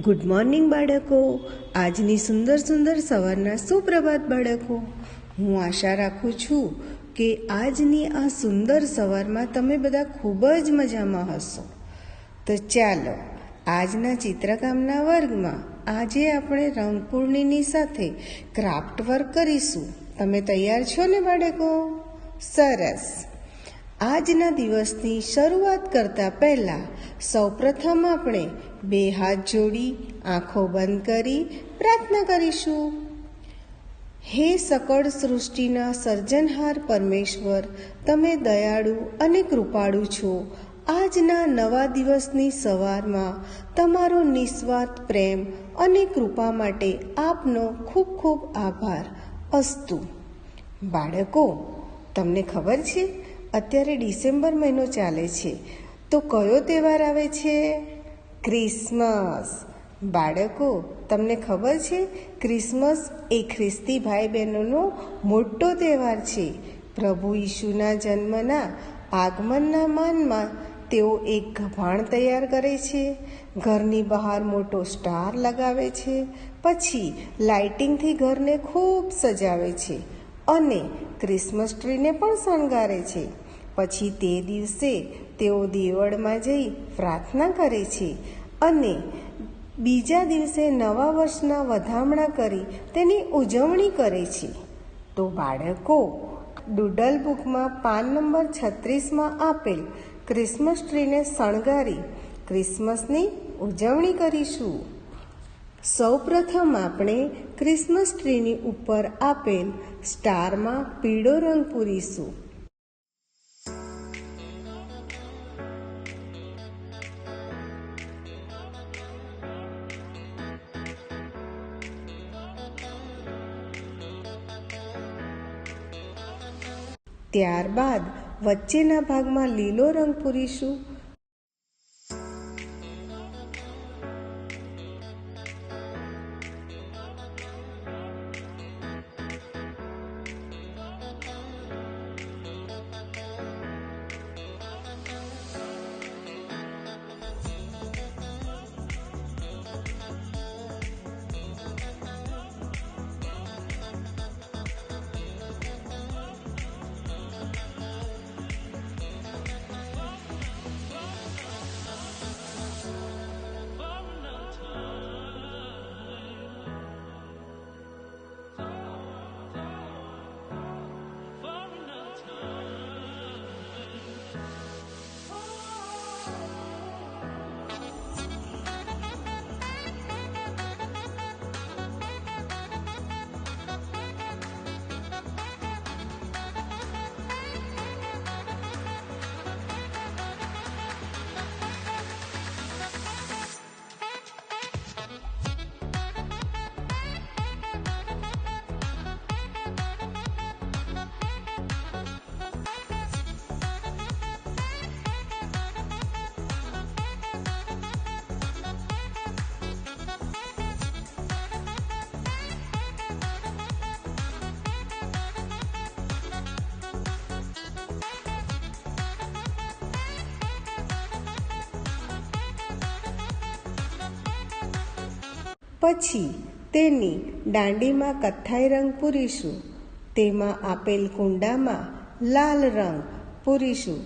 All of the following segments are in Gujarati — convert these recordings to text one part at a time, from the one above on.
ગુડ મોર્નિંગ બાળકો. આજની સુંદર સુંદર સવારના સુપ્રભાત બાળકો. હું આશા રાખું છું કે આજની આ સુંદર સવારમાં તમે બધા ખૂબ જ મજામાં હશો. તો ચાલો આજના ચિત્રકામના વર્ગમાં આજે આપણે રંગપૂર્ણિની સાથે ક્રાફ્ટ વર્ક કરીશું. તમે તૈયાર છો ને બાળકો? સરસ. આજના દિવસની શરૂઆત કરતાં પહેલાં સૌપ્રથમ આપણે બે હાથ જોડી આંખો બંધ કરી પ્રાર્થના કરીશું. હે સકળ સૃષ્ટિના સર્જનહાર પરમેશ્વર, તમે દયાળુ અને કૃપાળુ છો. આજના નવા દિવસની સવારમાં તમારો નિસ્વાર્થ પ્રેમ અને કૃપા માટે આપનો ખૂબ ખૂબ આભાર. અસ્તુ. બાળકો, તમને ખબર છે અત્યારે ડિસેમ્બર મહિનો ચાલે છે, તો કયો તહેવાર આવે છે? ક્રિસમસ. બાળકો, તમને ખબર છે ક્રિસમસ એ ખ્રિસ્તી ભાઈ બહેનોનો મોટો તહેવાર છે. પ્રભુ ઈશુના જન્મના આગમનના માનમાં તેઓ એક ગભાણ તૈયાર કરે છે, ઘરની બહાર મોટો સ્ટાર લગાવે છે, પછી લાઇટિંગથી ઘરને ખૂબ સજાવે છે અને ક્રિસમસ ટ્રીને પણ શણગારે છે. પછી તે દિવસે તેઓ દેવળમાં જઈ પ્રાર્થના કરે છે અને બીજા દિવસે નવા વર્ષના વધામણા કરી તેની ઉજવણી કરે છે. તો બાળકો, ડૂડલ બુકમાં પાન નંબર 36માં આપેલ ક્રિસમસ ટ્રીને શણગારી ક્રિસમસની ઉજવણી કરીશું. સૌપ્રથમ આપણે ક્રિસમસ ટ્રીની ઉપર આપેલ સ્ટારમાં પીળો રંગ પૂરીશું. ત્યારબાદ વચ્ચેના ભાગમાં લીલો રંગ પૂરીશું. પછી તેની દાંડીમાં કથ્થાઈ રંગ પૂરીશું. તેમાં આપેલ કુંડામાં લાલ રંગ પૂરીશું.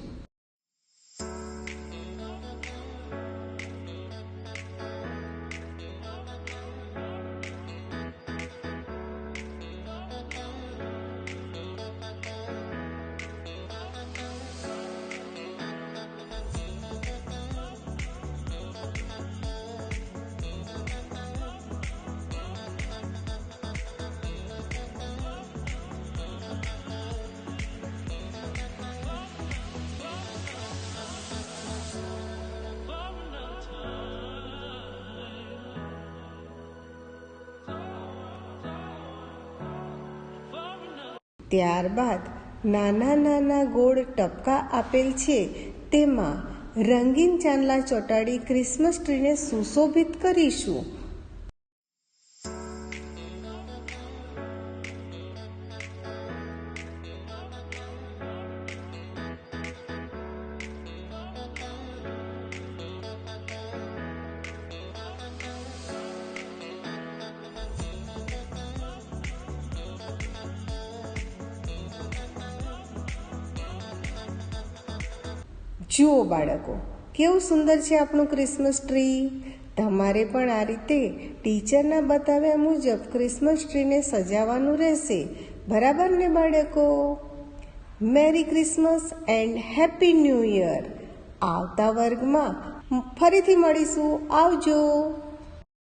ત્યારબાદ નાના નાના ગોળ ટપકા આપેલ છે, તેમાં રંગીન ચાંદલા ચોંટાડી ક્રિસમસ ટ્રીને સુશોભિત કરીશું. જુઓ બાળકો, કેવું સુંદર છે આપણું ક્રિસમસ ટ્રી. તમારે પણ આ રીતે ટીચરના બતાવ્યા મુજબ ક્રિસમસ ટ્રીને સજાવવાનું રહેશે. બરાબર ને બાળકો? Merry Christmas and happy new year. આવતા વર્ગમાં ફરીથી મળીશું. આવજો.